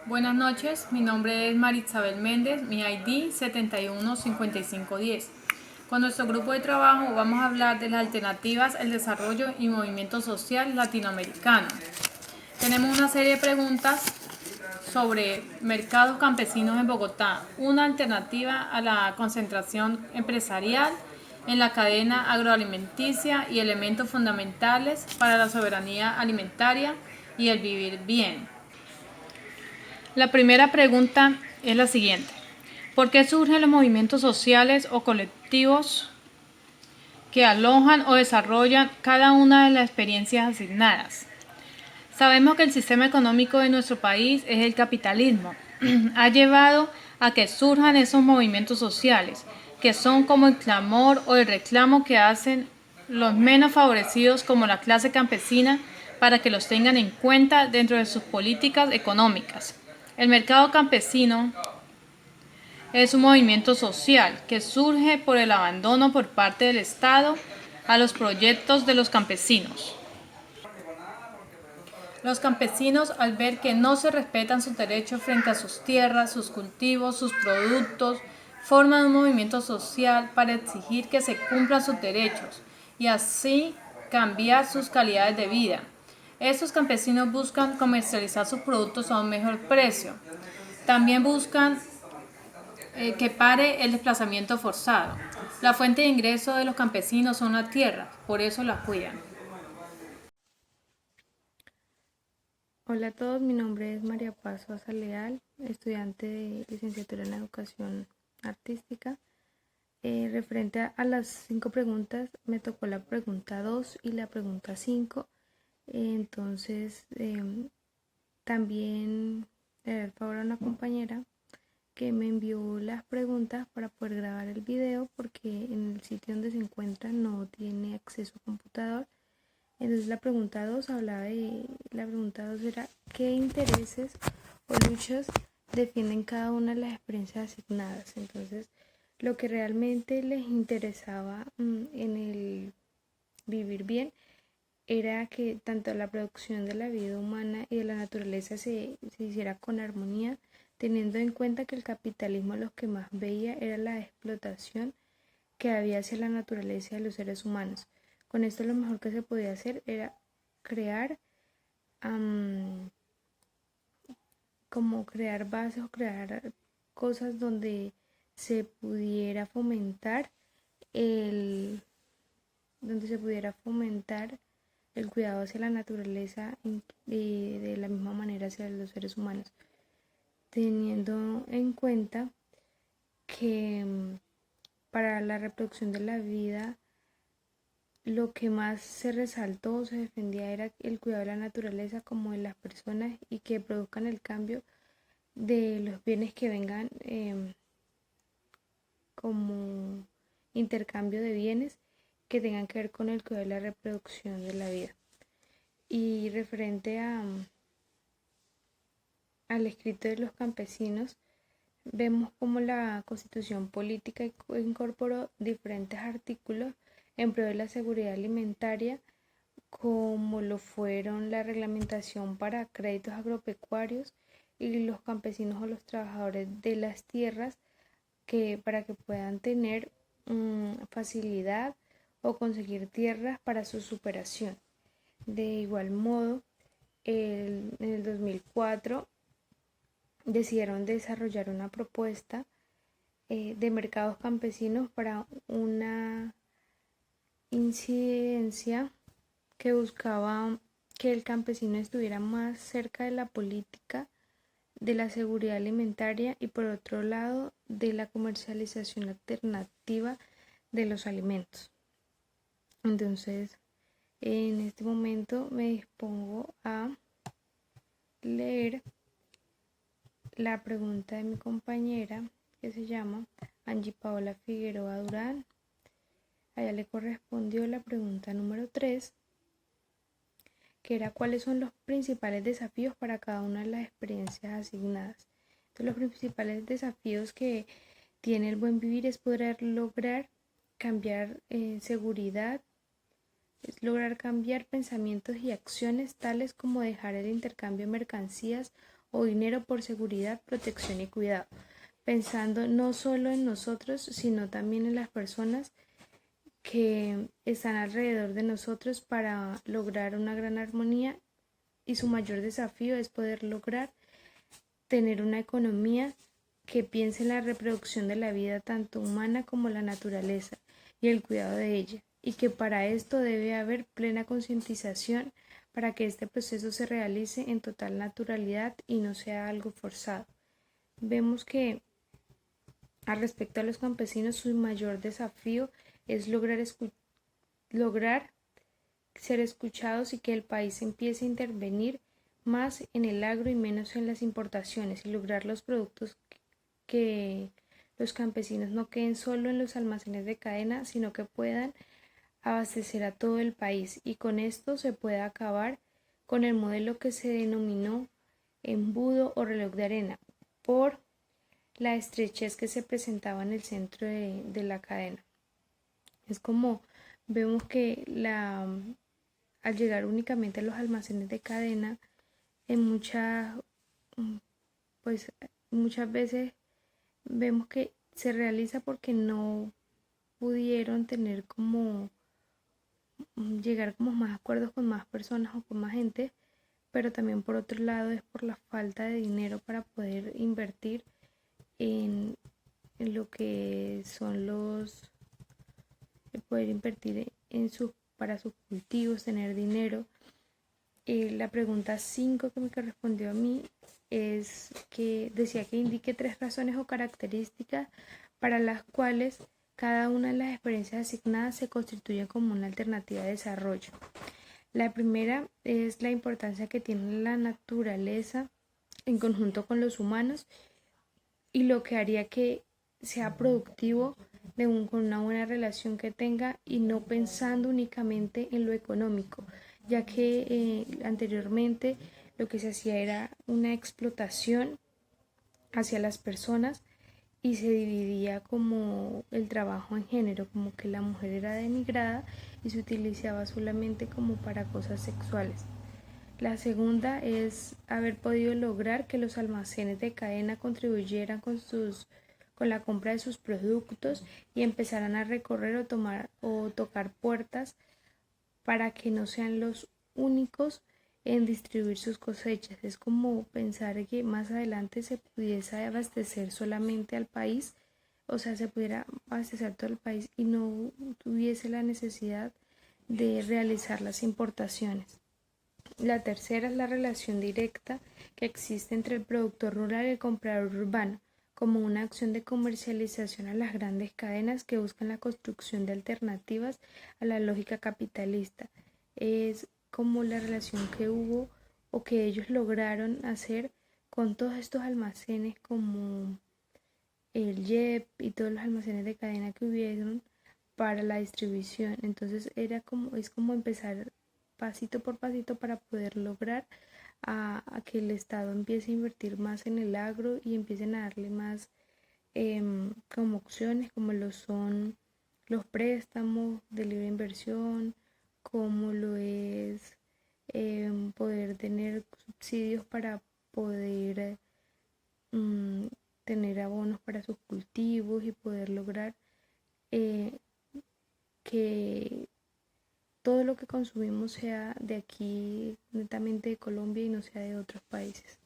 Buenas noches, mi nombre es Marisabel Méndez, mi ID 715510. Con nuestro grupo de trabajo vamos a hablar de las alternativas, el desarrollo y movimiento social latinoamericano. Tenemos una serie de preguntas sobre mercados campesinos en Bogotá, una alternativa a la concentración empresarial en la cadena agroalimenticia y elementos fundamentales para la soberanía alimentaria y el vivir bien. La primera pregunta es la siguiente. ¿Por qué surgen los movimientos sociales o colectivos que alojan o desarrollan cada una de las experiencias asignadas? Sabemos que el sistema económico de nuestro país es el capitalismo. Ha llevado a que surjan esos movimientos sociales, que son como el clamor o el reclamo que hacen los menos favorecidos como la clase campesina para que los tengan en cuenta dentro de sus políticas económicas. El mercado campesino es un movimiento social que surge por el abandono por parte del Estado a los proyectos de los campesinos. Los campesinos, al ver que no se respetan sus derechos frente a sus tierras, sus cultivos, sus productos, forman un movimiento social para exigir que se cumplan sus derechos y así cambiar sus calidades de vida. Estos campesinos buscan comercializar sus productos a un mejor precio. También buscan que pare el desplazamiento forzado. La fuente de ingreso de los campesinos son la tierra, por eso la cuidan. Hola a todos, mi nombre es María Paz Sosa Leal, estudiante de licenciatura en Educación Artística. Referente a las 5 preguntas, me tocó la pregunta 2 y la pregunta 5. Entonces, también le doy el favor a una compañera que me envió las preguntas para poder grabar el video porque en el sitio donde se encuentra no tiene acceso a computador. Entonces la pregunta 2 era ¿qué intereses o luchas defienden cada una de las experiencias asignadas? Entonces lo que realmente les interesaba en el vivir bien era que tanto la producción de la vida humana y de la naturaleza se hiciera con armonía, teniendo en cuenta que el capitalismo lo que más veía era la explotación que había hacia la naturaleza de los seres humanos. Con esto lo mejor que se podía hacer era crear como crear bases o crear cosas donde se pudiera fomentar el el cuidado hacia la naturaleza y de la misma manera hacia los seres humanos, teniendo en cuenta que para la reproducción de la vida lo que más se resaltó o se defendía era el cuidado de la naturaleza como de las personas y que produzcan el cambio de los bienes que vengan como intercambio de bienes que tengan que ver con el cuidado de la reproducción de la vida. Y referente al escrito de los campesinos, vemos como la Constitución Política incorporó diferentes artículos en pro de la seguridad alimentaria, como lo fueron la reglamentación para créditos agropecuarios y los campesinos o los trabajadores de las tierras para que puedan tener facilidad o conseguir tierras para su superación. De igual modo, en el 2004 decidieron desarrollar una propuesta de mercados campesinos para una incidencia que buscaba que el campesino estuviera más cerca de la política, de la seguridad alimentaria y por otro lado de la comercialización alternativa de los alimentos. Entonces, en este momento me dispongo a leer la pregunta de mi compañera que se llama Angie Paola Figueroa Durán. A ella le correspondió la pregunta número 3, que era cuáles son los principales desafíos para cada una de las experiencias asignadas. Entonces, los principales desafíos que tiene el buen vivir es poder lograr cambiar seguridad, es lograr cambiar pensamientos y acciones tales como dejar el intercambio de mercancías o dinero por seguridad, protección y cuidado, pensando no solo en nosotros, sino también en las personas que están alrededor de nosotros para lograr una gran armonía, y su mayor desafío es poder lograr tener una economía que piense en la reproducción de la vida tanto humana como la naturaleza y el cuidado de ella, y que para esto debe haber plena concientización para que este proceso se realice en total naturalidad y no sea algo forzado. Vemos que al respecto a los campesinos, su mayor desafío es lograr ser escuchados y que el país empiece a intervenir más en el agro y menos en las importaciones, y lograr los productos que los campesinos no queden solo en los almacenes de cadena, sino que puedan abastecer a todo el país, y con esto se pueda acabar con el modelo que se denominó embudo o reloj de arena por la estrechez que se presentaba en el centro de la cadena. Es como vemos que al llegar únicamente a los almacenes de cadena, en pues muchas veces vemos que se realiza porque no pudieron tener como llegar como más acuerdos con más personas o con más gente, pero también por otro lado es por la falta de dinero para poder invertir en lo que son poder invertir para sus cultivos, tener dinero. La pregunta 5 que me respondió a mí es que decía que indique 3 razones o características para las cuales cada una de las experiencias asignadas se constituye como una alternativa de desarrollo. La primera es la importancia que tiene la naturaleza en conjunto con los humanos y lo que haría que sea productivo con una buena relación que tenga, y no pensando únicamente en lo económico, ya que anteriormente lo que se hacía era una explotación hacia las personas y se dividía como el trabajo en género, como que la mujer era denigrada y se utilizaba solamente como para cosas sexuales. La segunda es haber podido lograr que los almacenes de cadena contribuyeran con la compra de sus productos y empezaran a recorrer o tocar puertas para que no sean los únicos en distribuir sus cosechas. Es como pensar que más adelante se pudiese abastecer solamente al país, o sea, se pudiera abastecer todo el país y no tuviese la necesidad de realizar las importaciones. La tercera es la relación directa que existe entre el productor rural y el comprador urbano, como una acción de comercialización a las grandes cadenas que buscan la construcción de alternativas a la lógica capitalista. Es como la relación que hubo o que ellos lograron hacer con todos estos almacenes como el YEP y todos los almacenes de cadena que hubieron para la distribución. Entonces es como empezar pasito por pasito para poder lograr a que el Estado empiece a invertir más en el agro y empiecen a darle más como opciones, como lo son los préstamos de libre inversión, como lo es poder tener subsidios para poder tener abonos para sus cultivos y poder lograr que todo lo que consumimos sea de aquí, netamente de Colombia, y no sea de otros países.